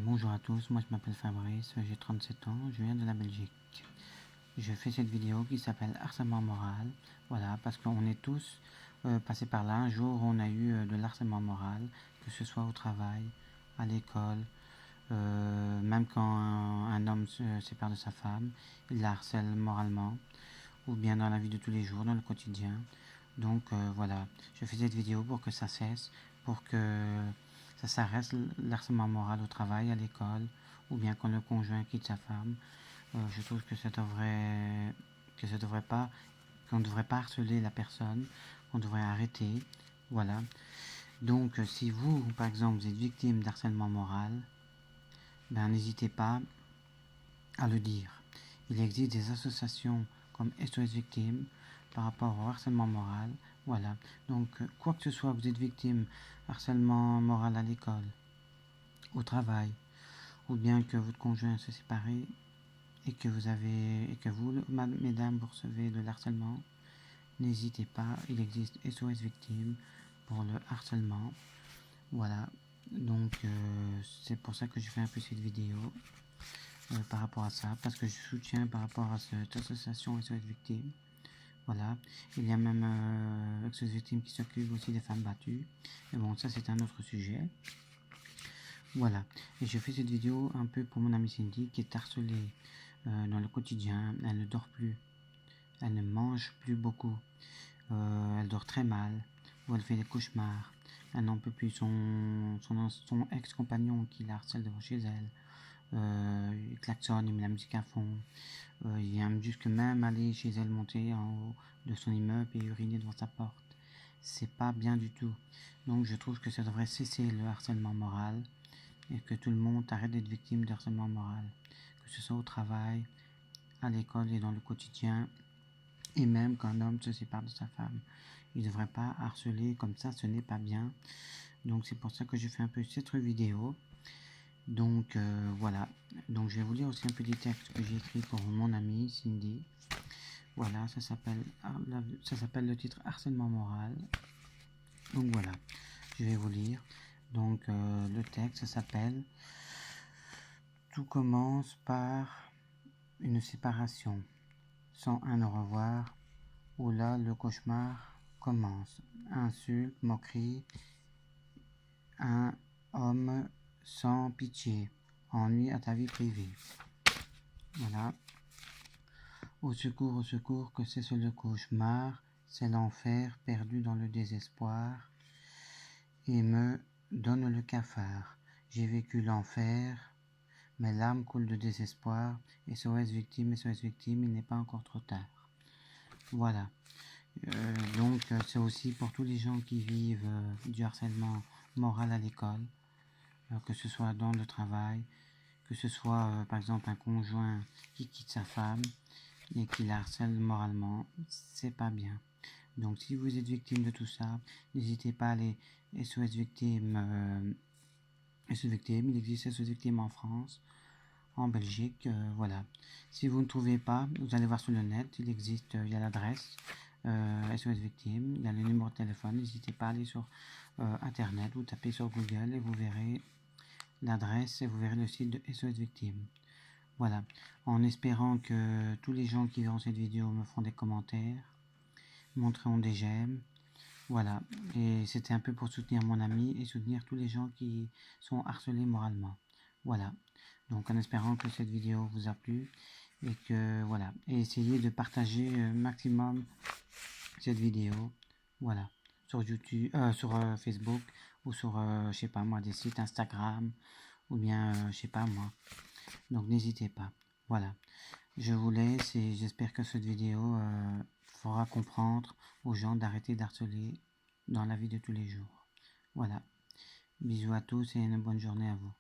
Bonjour à tous, moi je m'appelle Fabrice, j'ai 37 ans, je viens de la Belgique. Je fais cette vidéo qui s'appelle harcèlement moral, voilà, parce qu'on est tous passés par là. Un jour on a eu de l'harcèlement moral, que ce soit au travail, à l'école, même quand un homme se sépare de sa femme, il la harcèle moralement, ou bien dans la vie de tous les jours, dans le quotidien. Donc voilà, je fais cette vidéo pour que ça cesse, pour que ça s'arrête, l'harcèlement moral au travail, à l'école, ou bien quand le conjoint quitte sa femme. Je trouve que ça devrait pas, qu'on ne devrait pas harceler la personne, qu'on devrait arrêter. Voilà. Donc si vous, par exemple, vous êtes victime d'harcèlement moral, ben n'hésitez pas à le dire. Il existe des associations comme SOS Victimes par rapport au harcèlement moral. Voilà. Donc, quoi que ce soit, vous êtes victime harcèlement moral à l'école, au travail, ou bien que votre conjoint se sépare et que vous, mesdames, vous recevez de l'harcèlement, n'hésitez pas. Il existe SOS Victimes pour le harcèlement. Voilà. Donc, c'est pour ça que je fais un peu cette vidéo. Par rapport à ça, parce que je soutiens par rapport à cette association SOS Victimes. Voilà, il y a même SOS Victimes qui s'occupe aussi des femmes battues. Mais bon, ça c'est un autre sujet. Voilà, et je fais cette vidéo un peu pour mon amie Cindy qui est harcelée dans le quotidien. Elle ne dort plus, elle ne mange plus beaucoup, elle dort très mal, ou elle fait des cauchemars. Elle n'en peut plus, son ex-compagnon qui la harcèle devant chez elle. Il klaxonne, il met la musique à fond. Il vient jusque même aller chez elle, monter en haut de son immeuble et uriner devant sa porte. C'est pas bien du tout. Donc je trouve que ça devrait cesser le harcèlement moral et que tout le monde arrête d'être victime de harcèlement moral. Que ce soit au travail, à l'école et dans le quotidien. Et même quand un homme se sépare de sa femme. Il ne devrait pas harceler comme ça, ce n'est pas bien. Donc c'est pour ça que je fais un peu cette vidéo. Donc voilà, donc je vais vous lire aussi un petit texte que j'ai écrit pour mon amie Cindy. Voilà, ça s'appelle le titre harcèlement moral. Donc voilà, je vais vous lire. Donc le texte, ça s'appelle tout commence par une séparation sans un au revoir, où là le cauchemar commence. Insultes, moqueries, un homme sans pitié, ennui à ta vie privée. Voilà. Au secours, que c'est le cauchemar, c'est l'enfer perdu dans le désespoir, et me donne le cafard. J'ai vécu l'enfer, mes larmes coulent de désespoir, SOS victime, il n'est pas encore trop tard. Voilà. Donc c'est aussi pour tous les gens qui vivent du harcèlement moral à l'école, que ce soit dans le travail, que ce soit par exemple un conjoint qui quitte sa femme et qui la harcèle moralement, c'est pas bien. Donc si vous êtes victime de tout ça, n'hésitez pas à aller SOS Victime, il existe SOS Victime en France, en Belgique, voilà. Si vous ne trouvez pas, vous allez voir sur le net, il existe, il y a l'adresse SOS Victime, il y a le numéro de téléphone, n'hésitez pas à aller sur internet, vous tapez sur Google et vous verrez l'adresse et vous verrez le site de SOS Victime. Voilà, en espérant que tous les gens qui verront cette vidéo me feront des commentaires, montreront des j'aime. Voilà, et c'était un peu pour soutenir mon ami et soutenir tous les gens qui sont harcelés moralement. Voilà, donc en espérant que cette vidéo vous a plu et que voilà, et essayez de partager maximum cette vidéo. Voilà, sur YouTube, sur Facebook ou sur je sais pas moi, des sites Instagram ou bien je sais pas moi. Donc n'hésitez pas. Voilà, je vous laisse et j'espère que cette vidéo fera comprendre aux gens d'arrêter d'harceler dans la vie de tous les jours. Voilà, bisous à tous et une bonne journée à vous.